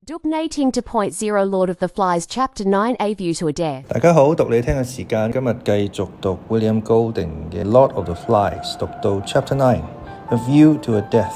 讀你聽2.0 Lord of the Flies Chapter 9 A View to a Death。 大家好，讀你聽嘅時間，今日繼續讀 William Golding 嘅 Lord of the Flies， 讀到 Chapter 9 A View to a Death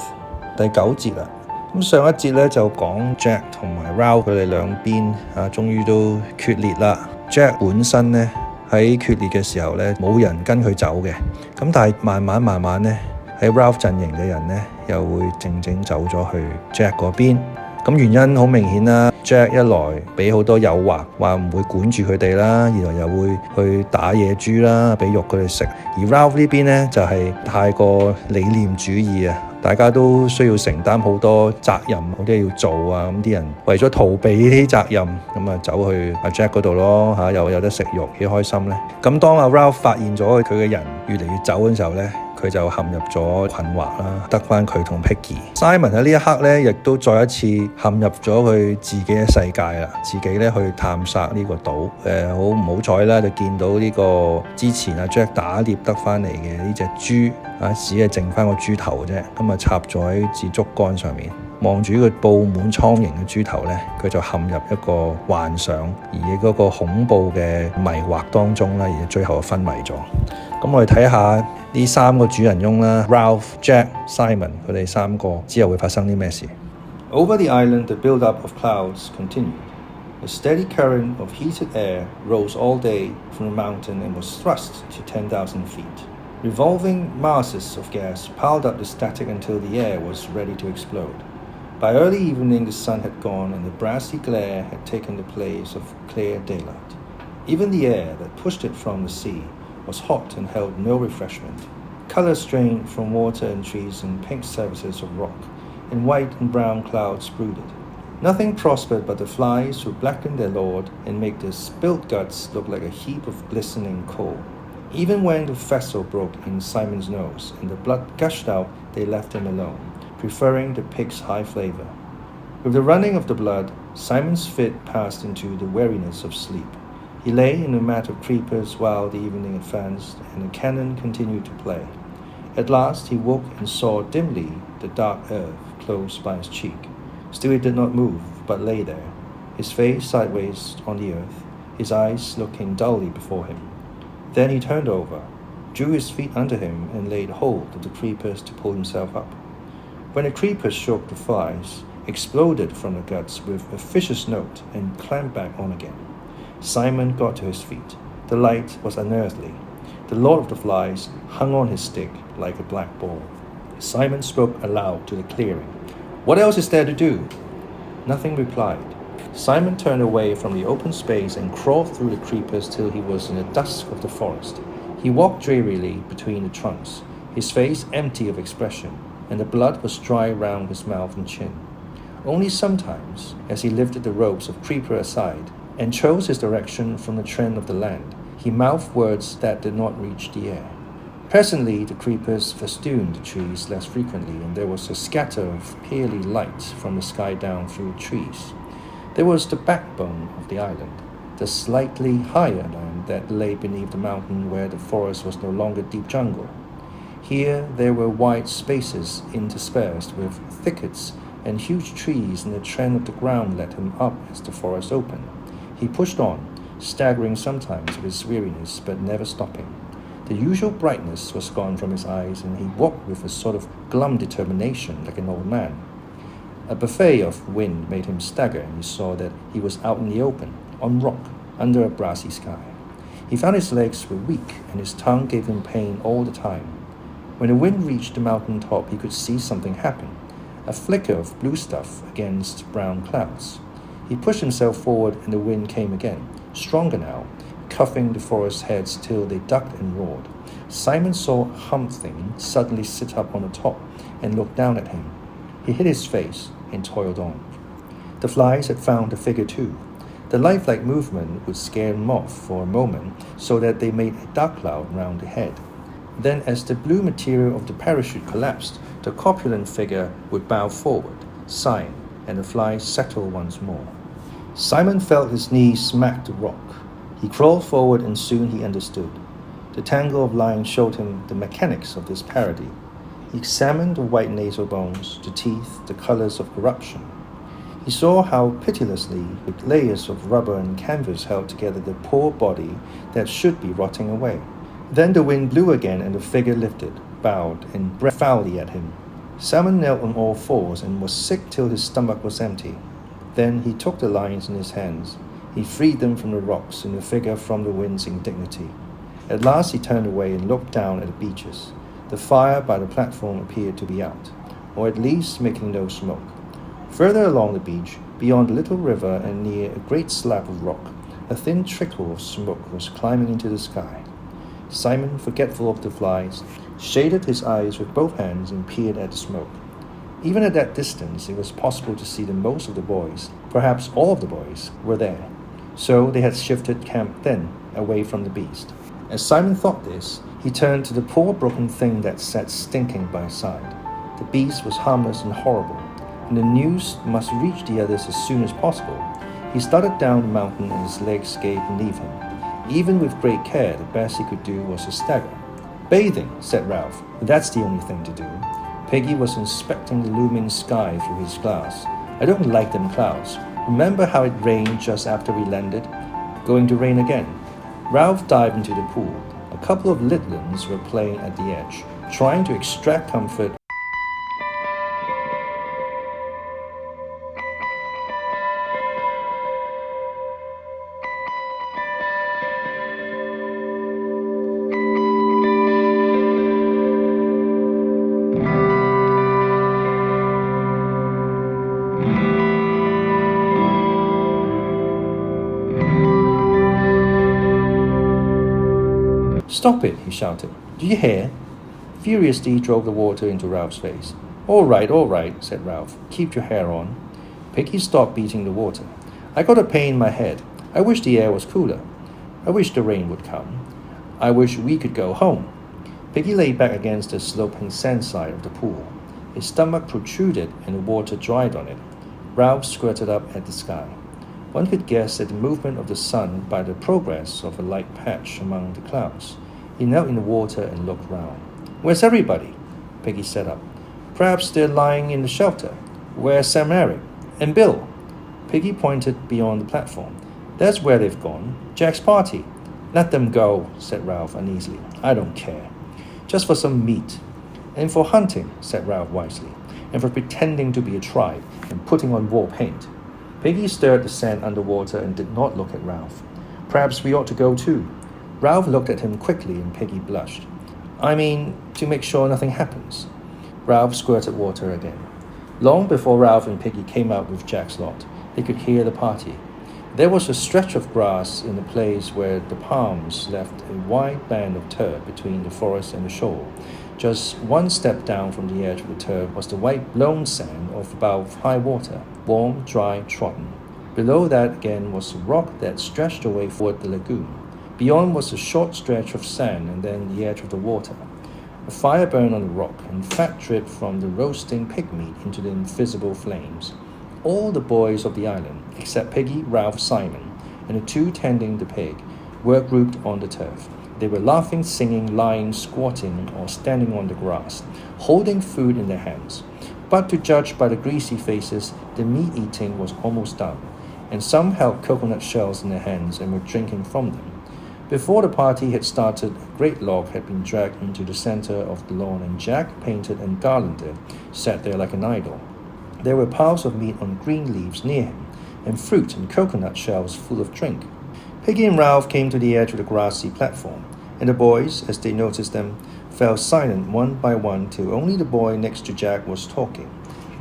第9節啦。咁上一節咧就講 Jack 同埋 Ralph 佢哋兩邊終於都決裂啦。Jack 本身咧喺決裂嘅時候咧冇人跟佢走嘅，咁但係慢慢咧喺 Ralph 陣營嘅人咧又會靜走咗去 Jack 嗰邊。咁原因好明顯啦 ，Jack 一來俾好多誘惑，話唔會管住佢哋啦；二來又會去打野豬啦，俾肉佢哋食。而 Ralph 呢邊咧就係太過理念主義啊，大家都需要承擔好多責任，好多嘢要做啊。咁啲人為咗逃避呢啲責任，咁啊走去阿 Jack 嗰度咯嚇，又有得食肉，幾開心咧。咁當阿 Ralph 發現咗佢嘅人越嚟越走嘅時候咧，佢就陷入咗困惑啦，得翻佢同 Piggy。Simon 喺呢一刻咧，亦都再一次陷入咗佢自己嘅世界啦，自己咧去探索呢個島。好唔好彩啦，就見到呢個之前阿 Jack 打獵得翻嚟嘅呢隻豬啊，只係剩翻個豬頭啫，咁啊插咗喺支竹竿上面，望住呢個佈滿蒼蠅嘅豬頭咧，佢就陷入一個幻想，而嗰個恐怖嘅迷惑當中啦，而最後就昏迷咗。咁我哋睇下呢三個主人翁啦 ，Ralph、Jack、Simon 佢哋三個之後會發生啲咩事。Over the island, the build-up of clouds continued. A steady current of heated air rose all day from the mountain and was thrust to 10,000 feet. Revolving masses of gas piled up the static until the air was ready to explode. By early evening, the sun had gone and the brassy glare had taken the place of clear daylight. Even the air that pushed it from the sea was hot and held no refreshment. Colors strained from water and trees and pink surfaces of rock, and white and brown clouds brooded. Nothing prospered but the flies who blackened their lord and made their spilt guts look like a heap of glistening coal. Even when the vessel broke in Simon's nose and the blood gushed out, they left him alone, preferring the pig's high flavor. With the running of the blood, Simon's fit passed into the weariness of sleep. He lay in a mat of creepers while the evening advanced and the cannon continued to play. At last he woke and saw dimly the dark earth close by his cheek. Still he did not move, but lay there, his face sideways on the earth, his eyes looking dully before him. Then he turned over, drew his feet under him and laid hold of the creepers to pull himself up. When the creepers shook, the flies exploded from the guts with a vicious note and clamped back on again. Simon got to his feet. The light was unearthly. The Lord of the Flies hung on his stick like a black ball. Simon spoke aloud to the clearing. "What else is there to do?" Nothing replied. Simon turned away from the open space and crawled through the creepers till he was in the dusk of the forest. He walked drearily between the trunks, his face empty of expression, and the blood was dry round his mouth and chin. Only sometimes, as he lifted the ropes of creeper aside and chose his direction from the trend of the land, he mouthed words that did not reach the air. Presently, the creepers festooned the trees less frequently, and there was a scatter of pearly light from the sky down through the trees. There was the backbone of the island, the slightly higher land that lay beneath the mountain where the forest was no longer deep jungle. Here there were wide spaces interspersed with thickets and huge trees, and the trend of the ground led him up as the forest opened. He pushed on, staggering sometimes with his weariness, but never stopping. The usual brightness was gone from his eyes, and he walked with a sort of glum determination like an old man. A buffet of wind made him stagger, and he saw that he was out in the open, on rock, under a brassy sky. He found his legs were weak, and his tongue gave him pain all the time. When the wind reached the mountain top, he could see something happen, a flicker of blue stuff against brown clouds. He pushed himself forward, and the wind came again, stronger now, cuffing the forest heads till they ducked and roared. Simon saw a humped thing suddenly sit up on the top and look down at him. He hid his face and toiled on. The flies had found the figure too. The lifelike movement would scare them off for a moment, so that they made a dark cloud round the head. Then, as the blue material of the parachute collapsed, the corpulent figure would bow forward, sighing, and the flies settled once more. Simon felt his knees smack the rock. He crawled forward, and soon he understood. The tangle of lines showed him the mechanics of this parody. He examined the white nasal bones, the teeth, the colors of corruption. He saw how pitilessly, with layers of rubber and canvas held together the poor body that should be rotting away. Then the wind blew again and the figure lifted, bowed, and breathed foully at him. Simon knelt on all fours and was sick till his stomach was empty. Then he took the lines in his hands. He freed them from the rocks and the figure from the wind's indignity. At last he turned away and looked down at the beaches. The fire by the platform appeared to be out, or at least making no smoke. Further along the beach, beyond the little river and near a great slab of rock, a thin trickle of smoke was climbing into the sky. Simon, forgetful of the flies, shaded his eyes with both hands and peered at the smoke. Even at that distance, it was possible to see that most of the boys, perhaps all of the boys, were there. So they had shifted camp then, away from the beast. As Simon thought this, he turned to the poor broken thing that sat stinking by his side. The beast was harmless and horrible, and the news must reach the others as soon as possible. He started down the mountain and his legs gave leave him. Even with great care, the best he could do was to stagger. "Bathing," said Ralph. "That's the only thing to do." Peggy was inspecting the looming sky through his glass. "I don't like them clouds. Remember how it rained just after we landed? Going to rain again." Ralph dived into the pool. A couple of litlins were playing at the edge, trying to extract comfort. "Stop it," he shouted. "Do you hear?" Furiously he drove the water into Ralph's face. All right, said Ralph. "Keep your hair on." Peggy stopped beating the water. "I got a pain in my head. I wish the air was cooler. I wish the rain would come. I wish we could go home." Peggy lay back against the sloping sand side of the pool. His stomach protruded and the water dried on it. Ralph squirted up at the sky. One could guess at the movement of the sun by the progress of a light patch among the clouds. He knelt in the water and looked round. "Where's everybody?" Peggy sat up. "Perhaps they're lying in the shelter. Where's Sam Eric? And Bill?" Peggy pointed beyond the platform. "That's where they've gone. Jack's party." "Let them go," said Ralph uneasily. "I don't care. Just for some meat." "And for hunting," said Ralph wisely. "And for pretending to be a tribe and putting on war paint." Peggy stirred the sand underwater and did not look at Ralph. "Perhaps we ought to go too." Ralph looked at him quickly and Peggy blushed. "I mean, to make sure nothing happens." Ralph squirted water again. Long before Ralph and Peggy came out with Jack's lot, they could hear the party. There was a stretch of grass in the place where the palms left a wide band of turf between the forest and the shore. Just one step down from the edge of the turf was the white blown sand of about high water, warm, dry, trodden. Below that again was a rock that stretched away toward the lagoon. Beyond was a short stretch of sand and then the edge of the water. A fire burned on the rock and fat dripped from the roasting pig meat into the invisible flames. All the boys of the island, except Peggy, Ralph, Simon, and the two tending the pig, were grouped on the turf. They were laughing, singing, lying, squatting, or standing on the grass, holding food in their hands. But to judge by the greasy faces, the meat-eating was almost done, and some held coconut shells in their hands and were drinking from them. Before the party had started, a great log had been dragged into the center of the lawn, and Jack, painted and garlanded, sat there like an idol. There were piles of meat on green leaves near him, and fruit and coconut shells full of drink. Peggy and Ralph came to the edge of the grassy platform, and the boys, as they noticed them, fell silent one by one till only the boy next to Jack was talking.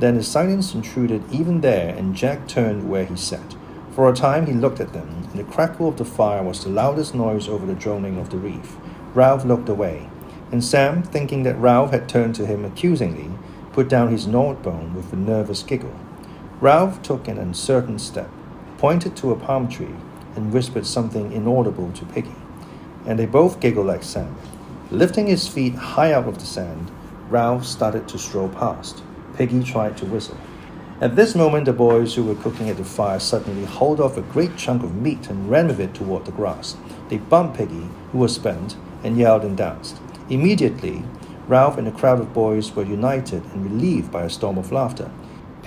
Then the silence intruded even there, and Jack turned where he sat. For a time he looked at them, and the crackle of the fire was the loudest noise over the droning of the reef. Ralph looked away, and Sam, thinking that Ralph had turned to him accusingly, put down his gnawed bone with a nervous giggle. Ralph took an uncertain step, pointed to a palm tree, and whispered something inaudible to Peggy, and they both giggled like Sam. Lifting his feet high out of the sand, Ralph started to stroll past. Peggy tried to whistle. At this moment, the boys who were cooking at the fire suddenly hauled off a great chunk of meat and ran with it toward the grass. They bumped Peggy, who was spent, and yelled and danced. Immediately, Ralph and a crowd of boys were united and relieved by a storm of laughter.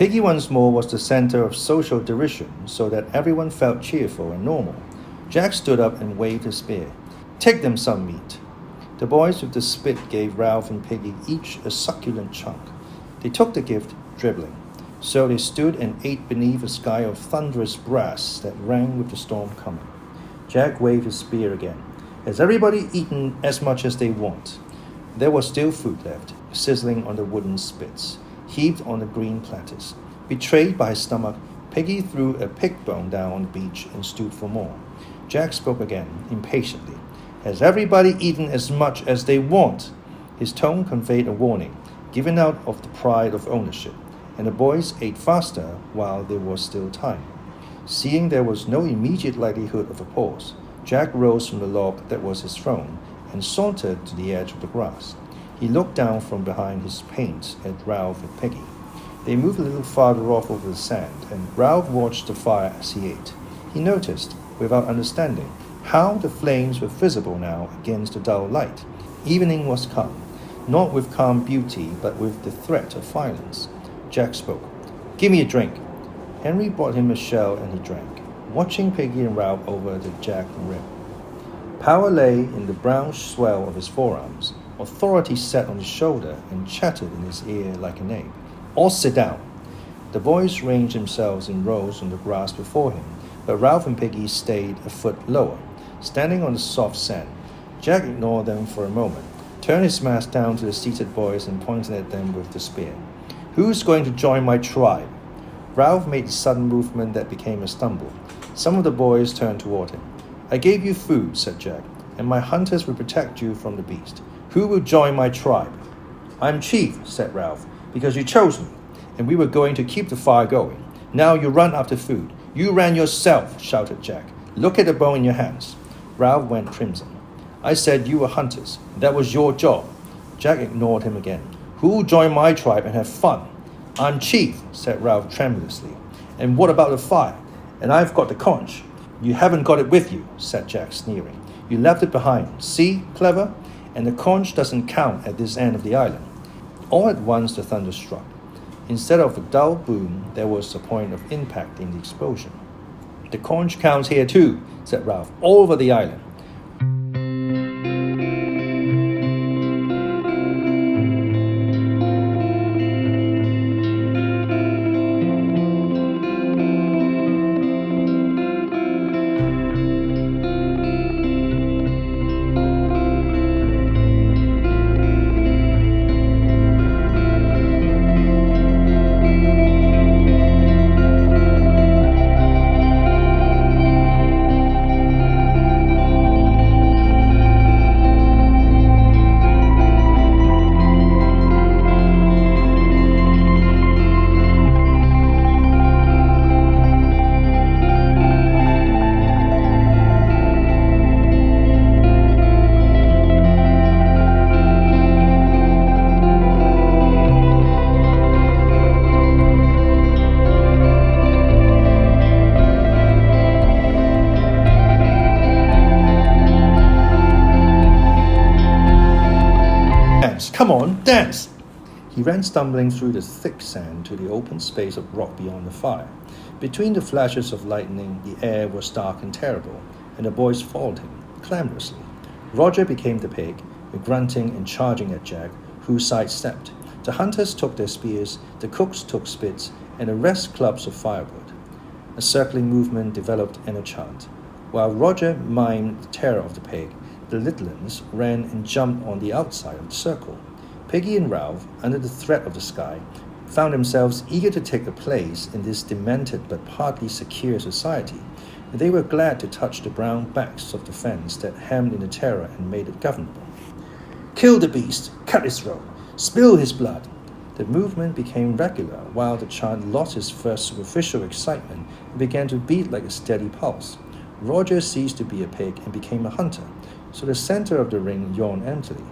Piggy once more was the center of social derision, so that everyone felt cheerful and normal. Jack stood up and waved his spear. "Take them some meat." The boys with the spit gave Ralph and Piggy each a succulent chunk. They took the gift, dribbling. So they stood and ate beneath a sky of thunderous brass that rang with the storm coming. Jack waved his spear again. "Has everybody eaten as much as they want?" There was still food left, sizzling on the wooden spits, heaped on the green platters. Betrayed by his stomach, Piggy threw a pig bone down on the beach and stood for more. Jack spoke again, impatiently. "Has everybody eaten as much as they want?" His tone conveyed a warning, given out of the pride of ownership, and the boys ate faster while there was still time. Seeing there was no immediate likelihood of a pause, Jack rose from the log that was his throne and sauntered to the edge of the grass. He looked down from behind his paint at Ralph and Piggy. They moved a little farther off over the sand, and Ralph watched the fire as he ate. He noticed, without understanding, how the flames were visible now against the dull light. Evening was come, not with calm beauty, but with the threat of violence. Jack spoke. "Give me a drink." Henry brought him a shell and he drank, watching Piggy and Ralph over the jagged rim. Power lay in the brown swell of his forearms. Authority sat on his shoulder and chattered in his ear like an ape. "All sit down." The boys ranged themselves in rows on the grass before him, but Ralph and Piggy stayed a foot lower, standing on the soft sand. Jack ignored them for a moment, turned his mask down to the seated boys and pointed at them with the spear. "Who's going to join my tribe?" Ralph made a sudden movement that became a stumble. Some of the boys turned toward him. "I gave you food," said Jack, "and my hunters will protect you from the beast. Who will join my tribe?" "I'm chief," said Ralph, "because you chose me, and we were going to keep the fire going. Now you run after food." "You ran yourself," shouted Jack. "Look at the bone in your hands." Ralph went crimson. "I said you were hunters. That was your job." Jack ignored him again. "Who'll join my tribe and have fun?" "I'm chief," said Ralph tremulously. "And what about the fire?" "And I've got the conch." "You haven't got it with you," said Jack, sneering. "You left it behind. See, clever? And the conch doesn't count at this end of the island." All at once the thunder struck. Instead of a dull boom, there was a point of impact in the explosion. "The conch counts here too," said Ralph, "all over the island." "Come on, dance!" He ran stumbling through the thick sand to the open space of rock beyond the fire. Between the flashes of lightning, the air was dark and terrible, and the boys followed him, clamorously. Roger became the pig, grunting and charging at Jack, who sidestepped. The hunters took their spears, the cooks took spits, and the rest clubs of firewood. A circling movement developed and a chant. While Roger mimed the terror of the pig, the little ones ran and jumped on the outside of the circle. Piggy and Ralph, under the threat of the sky, found themselves eager to take a place in this demented but partly secure society. They were glad to touch the brown backs of the fence that hemmed in the terror and made it governable. "Kill the beast, cut his throat, spill his blood." The movement became regular, while the chant lost its first superficial excitement and began to beat like a steady pulse. Roger ceased to be a pig and became a hunter, so the center of the ring yawned emptily.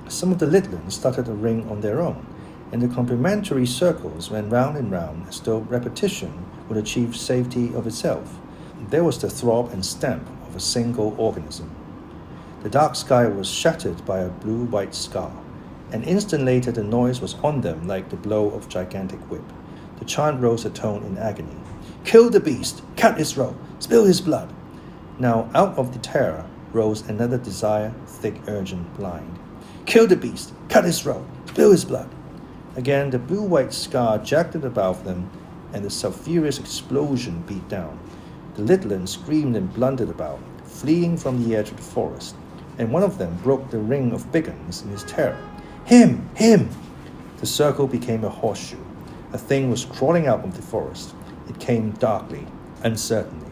Some of the little ones started a ring on their own, and the complementary circles went round and round as though repetition would achieve safety of itself. There was the throb and stamp of a single organism. The dark sky was shattered by a blue-white scar. An instant later the noise was on them like the blow of a gigantic whip. The chant rose a tone in agony. Kill the beast, cut his throat, spill his blood. Now out of the terror rose another desire, thick, urgent, blind. Kill the beast, cut his throat, spill his blood. Again the blue-white scar jagged above them, and the sulphurous explosion beat down. The littlins screamed and blundered about, fleeing from the edge of the forest, and one of them broke the ring of biggins in his terror. Him! Him! The circle became a horseshoe. A thing was crawling out of the forest. It came darkly, uncertainly.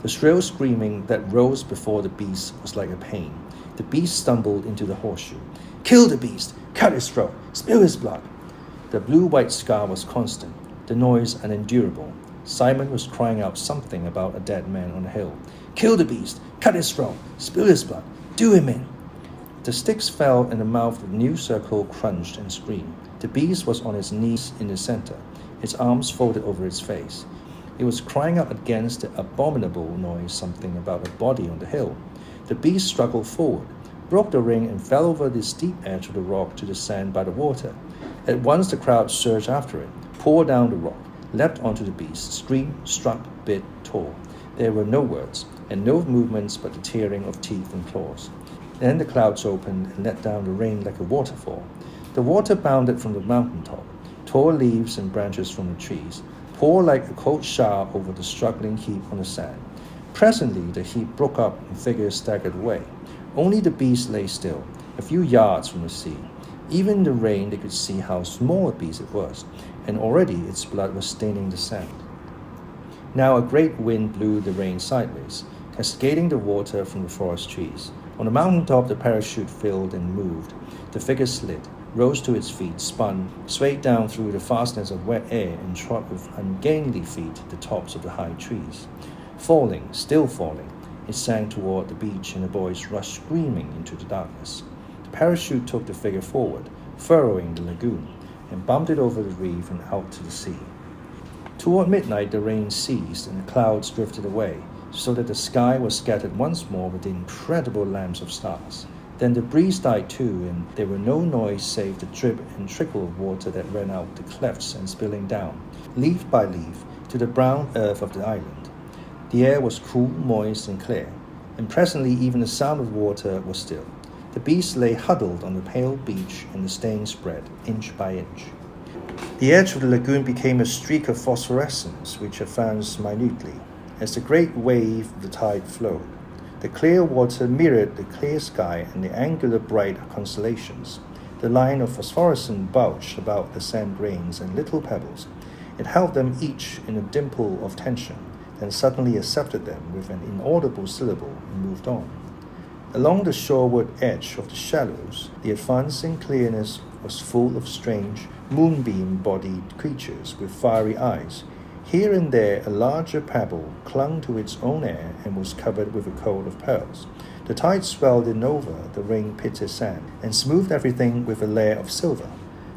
The shrill screaming that rose before the beast was like a pain. The beast stumbled into the horseshoe. Kill the beast! Cut his throat! Spill his blood! The blue-white scar was constant, the noise unendurable. Simon was crying out something about a dead man on a hill. Kill the beast! Cut his throat! Spill his blood! Do him in! The sticks fell, and the mouth of the new circle crunched and screamed. The beast was on its knees in the center, its arms folded over its face. It was crying out against the abominable noise something about a body on the hill. The beast struggled forward, broke the ring, and fell over the steep edge of the rock to the sand by the water. At once the crowd surged after it, poured down the rock, leapt onto the beast, screamed, struck, bit, tore. There were no words, and no movements but the tearing of teeth and claws. Then the clouds opened and let down the rain like a waterfall. The water bounded from the mountaintop, tore leaves and branches from the trees, poured like a cold shower over the struggling heap on the sand. Presently the heap broke up and figures staggered away. Only the beast lay still, a few yards from the sea. Even in the rain they could see how small a beast it was, and already its blood was staining the sand. Now a great wind blew the rain sideways, cascading the water from the forest trees. On the mountaintop the parachute filled and moved. The figure slid, rose to its feet, spun, swayed down through the fastness of wet air, and trod with ungainly feet the tops of the high trees. Falling, still falling, it sank toward the beach, and the boys rushed screaming into the darkness. The parachute took the figure forward, furrowing the lagoon, and bumped it over the reef and out to the sea. Toward midnight the rain ceased, and the clouds drifted away, so that the sky was scattered once more with the incredible lamps of stars. Then the breeze died too, and there were no noise save the drip and trickle of water that ran out the clefts and spilling down, leaf by leaf, to the brown earth of the island. The air was cool, moist, and clear, and presently even the sound of water was still. The beast lay huddled on the pale beach, and the stain spread, inch by inch. The edge of the lagoon became a streak of phosphorescence which advanced minutely, as the great wave of the tide flowed. The clear water mirrored the clear sky and the angular bright constellations. The line of phosphorescence bulged about the sand grains and little pebbles. It held them each in a dimple of tension, then suddenly accepted them with an inaudible syllable and moved on. Along the shoreward edge of the shallows, the advancing clearness was full of strange, moonbeam-bodied creatures with fiery eyes. Here and there a larger pebble clung to its own air and was covered with a coat of pearls. The tide swelled in over the rain-pitted sand and smoothed everything with a layer of silver.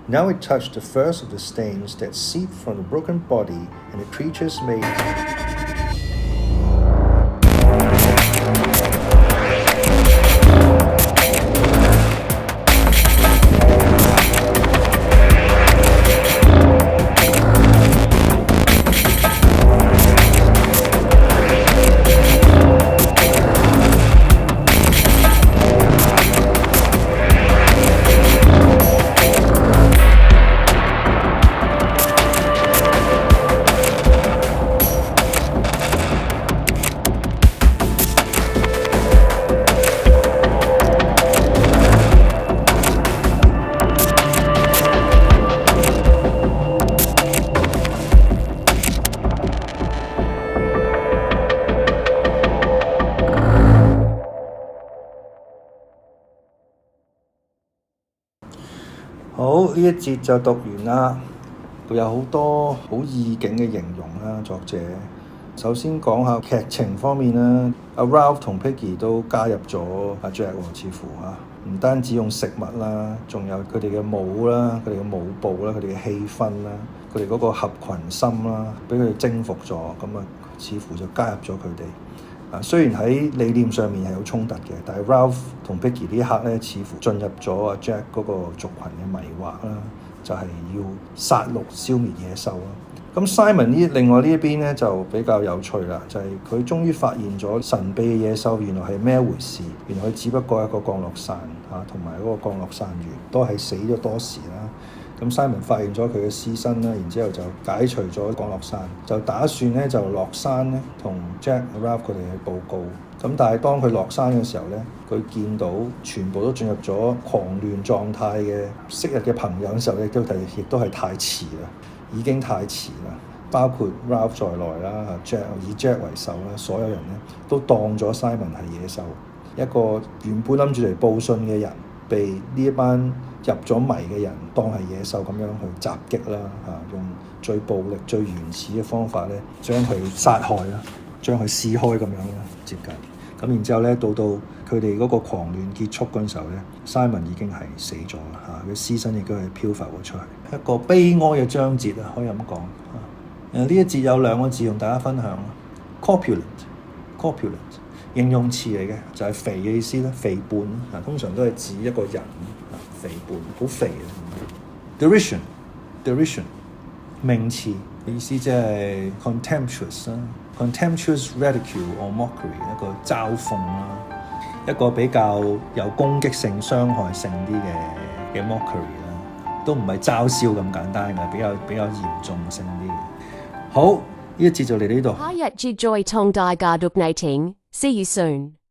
Now it touched the first of the stains that seeped from the broken body, and the creatures made好，呢一節就讀完啦。佢有好多好意境嘅形容啦，作者。首先講下劇情方面啦，阿 Ralph 同 Piggy 都加入咗阿 Jack 喎，似乎唔單止用食物啦，仲有佢哋嘅舞啦、佢哋嘅舞步啦、佢哋嘅氣氛啦、佢哋嗰個合群心啦，俾佢哋征服咗，咁啊，似乎就加入咗佢哋。雖然喺理念上面係有衝突嘅，但係 Ralph 同 Piggy 呢一刻咧，似乎進入咗阿 Jack 嗰個族群嘅迷惑啦，就係要殺戮消滅野獸啦。咁 Simon 另外呢一邊咧就比較有趣啦，就係佢終於發現咗神秘嘅野獸原來係咩回事，原來佢只不過係一個降落傘同埋嗰個降落傘員都係死咗多時啦。咁 Simon 發現咗佢嘅屍身啦，然之後就解除咗降落傘，就打算咧就落山咧同 Jack、Ralph 佢哋去報告。咁但係當佢落山嘅時候咧，佢見到全部都進入咗狂亂狀態嘅昔日嘅朋友嘅時候咧，亦都係太遲啦，已經太遲啦。包括 Ralph 在內啦以 Jack 為首啦，所有人咧都當咗 Simon 係野獸，一個原本諗住嚟報信嘅人，被呢一班入咗迷嘅人當係野獸咁樣去襲擊啦，用最暴力、最原始嘅方法咧，將佢殺害啦，將佢撕開咁樣啦，接近。咁然之後咧，到佢哋嗰個狂亂結束嗰陣時候咧 ，Simon 已經係死咗啦，佢屍身亦都係漂浮咗出嚟，一個悲哀嘅章節啊，可以咁講。呢一節有兩個字同大家分享 Corpulent 形容詞嚟嘅，就係肥嘅意思啦，肥胖通常都係指一個人肥胖，好肥嘅。Derision 名詞嘅意思即係 contemptuous ridicule or mockery， 一個嘲諷啦，一個比較有攻擊性、傷害性啲嘅 mockery 啦，都唔係嘲笑咁簡單嘅，比較嚴重性啲嘅。好，呢一節就嚟呢度。Hayat Joy Tong Dai Gar Duk Nating. See you soon.